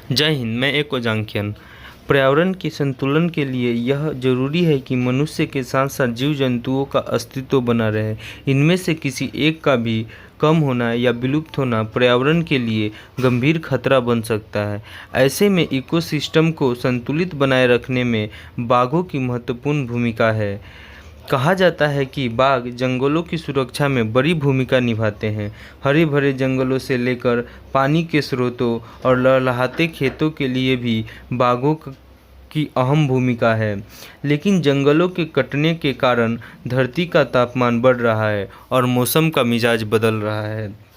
जय हिंद। मैं एक ओजांकियन। पर्यावरण के संतुलन के लिए यह जरूरी है कि मनुष्य के साथ साथ जीव जंतुओं का अस्तित्व बना रहे। इनमें से किसी एक का भी कम होना या विलुप्त होना पर्यावरण के लिए गंभीर खतरा बन सकता है। ऐसे में इकोसिस्टम को संतुलित बनाए रखने में बाघों की महत्वपूर्ण भूमिका है। कहा जाता है कि बाघ जंगलों की सुरक्षा में बड़ी भूमिका निभाते हैं। हरे भरे जंगलों से लेकर पानी के स्रोतों और लहलहाते खेतों के लिए भी बाघों की अहम भूमिका है। लेकिन जंगलों के कटने के कारण धरती का तापमान बढ़ रहा है और मौसम का मिजाज बदल रहा है।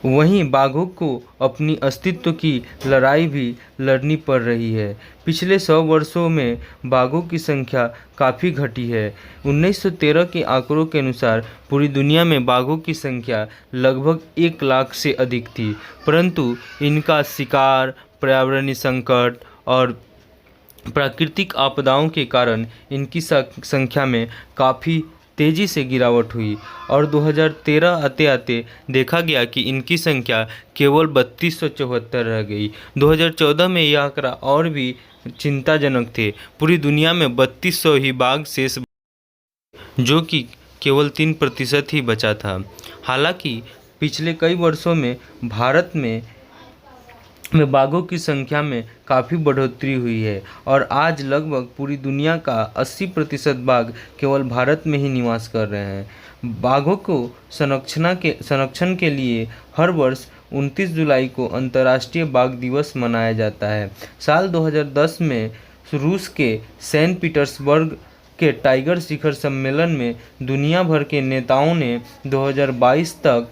वहीं बाघों को अपनी अस्तित्व की लड़ाई भी लड़नी पड़ रही है। पिछले 100 वर्षों में बाघों की संख्या काफ़ी घटी है। 1913 के आंकड़ों के अनुसार पूरी दुनिया में बाघों की संख्या लगभग 1 लाख से अधिक थी, परंतु इनका शिकार, पर्यावरणीय संकट और प्राकृतिक आपदाओं के कारण इनकी संख्या में काफ़ी तेज़ी से गिरावट हुई और 2013 आते आते देखा गया कि इनकी संख्या केवल 3274 रह गई। 2014 में यह आंकड़ा और भी चिंताजनक थे। पूरी दुनिया में 3200 ही बाघ शेष, जो कि केवल 3% ही बचा था। हालांकि पिछले कई वर्षों में भारत में बाघों की संख्या में काफ़ी बढ़ोतरी हुई है और आज लगभग पूरी दुनिया का 80% बाघ केवल भारत में ही निवास कर रहे हैं। बाघों को संरक्षण के लिए हर वर्ष 29 जुलाई को अंतर्राष्ट्रीय बाघ दिवस मनाया जाता है। साल 2010 में रूस के सेंट पीटर्सबर्ग के टाइगर शिखर सम्मेलन में दुनिया भर के नेताओं ने 2022 तक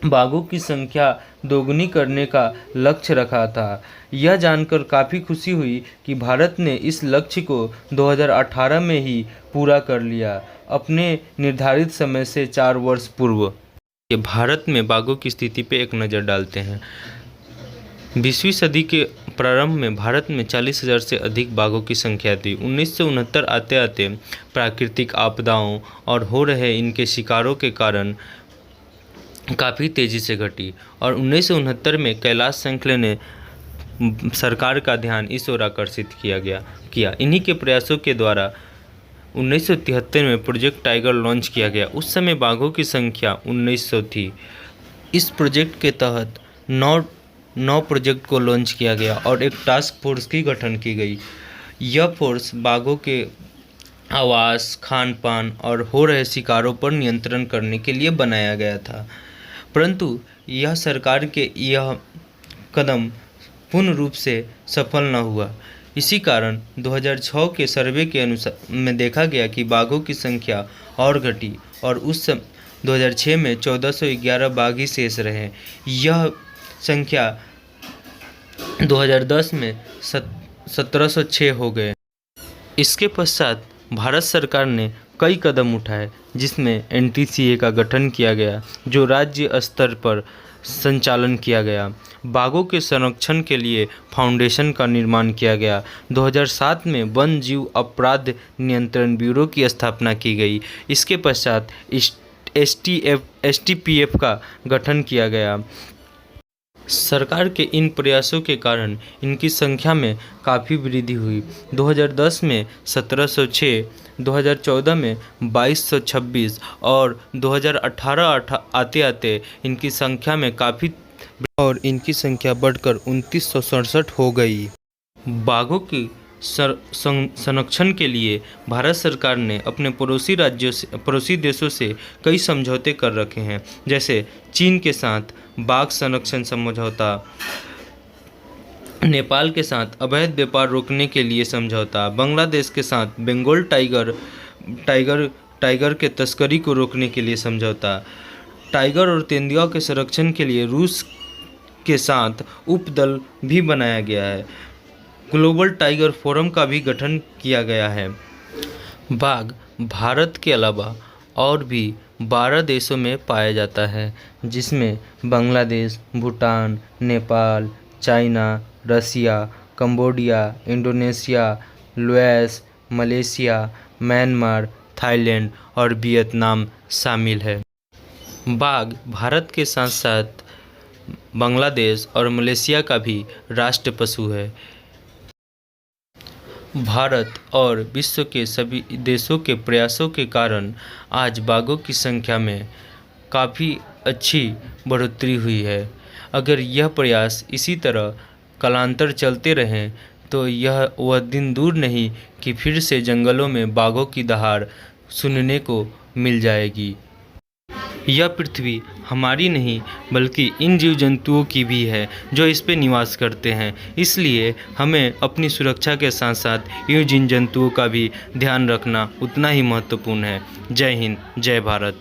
बाघों की संख्या दोगुनी करने का लक्ष्य रखा था। यह जानकर काफ़ी खुशी हुई कि भारत ने इस लक्ष्य को 2018 में ही पूरा कर लिया, अपने निर्धारित समय से 4 वर्ष पूर्व। भारत में बाघों की स्थिति पर एक नज़र डालते हैं। 20वीं सदी के प्रारंभ में भारत में 40,000 से अधिक बाघों की संख्या थी। 1969 आते आते प्राकृतिक आपदाओं और हो रहे इनके शिकारों के कारण काफ़ी तेज़ी से घटी और 1969 में कैलाश संकले ने सरकार का ध्यान इस ओर आकर्षित किया। इन्हीं के प्रयासों के द्वारा 1973 में प्रोजेक्ट टाइगर लॉन्च किया गया। उस समय बाघों की संख्या 1900 थी। इस प्रोजेक्ट के तहत 9 प्रोजेक्ट को लॉन्च किया गया और एक टास्क फोर्स की गठन की गई। यह फोर्स बाघों के आवास, खान पान और हो रहे शिकारों पर नियंत्रण करने के लिए बनाया गया था, परंतु यह सरकार के यह कदम पूर्ण रूप से सफल न हुआ। इसी कारण 2006 के सर्वे के अनुसार में देखा गया कि बाघों की संख्या और घटी और उस 2006 में 1411 बाघ ही शेष रहे। यह संख्या 2010 में 1706 हो गए। इसके पश्चात भारत सरकार ने कई कदम उठाए, जिसमें NTCA का गठन किया गया, जो राज्य स्तर पर संचालन किया गया। बाघों के संरक्षण के लिए फाउंडेशन का निर्माण किया गया। 2007 में वन जीव अपराध नियंत्रण ब्यूरो की स्थापना की गई। इसके पश्चात STPF का गठन किया गया। सरकार के इन प्रयासों के कारण इनकी संख्या में काफ़ी वृद्धि हुई। 2010 में 1706, 2014 में 2226 और 2018 आते आते इनकी संख्या में इनकी संख्या बढ़कर 2967 हो गई। बाघों की संरक्षण के लिए भारत सरकार ने अपने पड़ोसी देशों से कई समझौते कर रखे हैं, जैसे चीन के साथ बाघ संरक्षण समझौता, नेपाल के साथ अवैध व्यापार रोकने के लिए समझौता, बांग्लादेश के साथ बंगाल टाइगर के तस्करी को रोकने के लिए समझौता, टाइगर और तेंदुआ के संरक्षण के लिए रूस के साथ उपदल भी बनाया गया है। ग्लोबल टाइगर फोरम का भी गठन किया गया है। बाघ भारत के अलावा और भी 12 देशों में पाया जाता है, जिसमें Bangladesh, Bhutan, Nepal, China, Russia, Cambodia, Indonesia, Laos, Malaysia, Myanmar, Thailand और वियतनाम शामिल है। बाघ भारत के साथ साथ बांग्लादेश और मलेशिया का भी राष्ट्र पशु है। भारत और विश्व के सभी देशों के प्रयासों के कारण आज बाघों की संख्या में काफ़ी अच्छी बढ़ोतरी हुई है। अगर यह प्रयास इसी तरह कालांतर चलते रहें तो यह वह दिन दूर नहीं कि फिर से जंगलों में बाघों की दहाड़ सुनने को मिल जाएगी। यह पृथ्वी हमारी नहीं बल्कि इन जीव जंतुओं की भी है जो इस पे निवास करते हैं। इसलिए हमें अपनी सुरक्षा के साथ साथ इन जीव जंतुओं का भी ध्यान रखना उतना ही महत्वपूर्ण है। जय हिंद, जय भारत।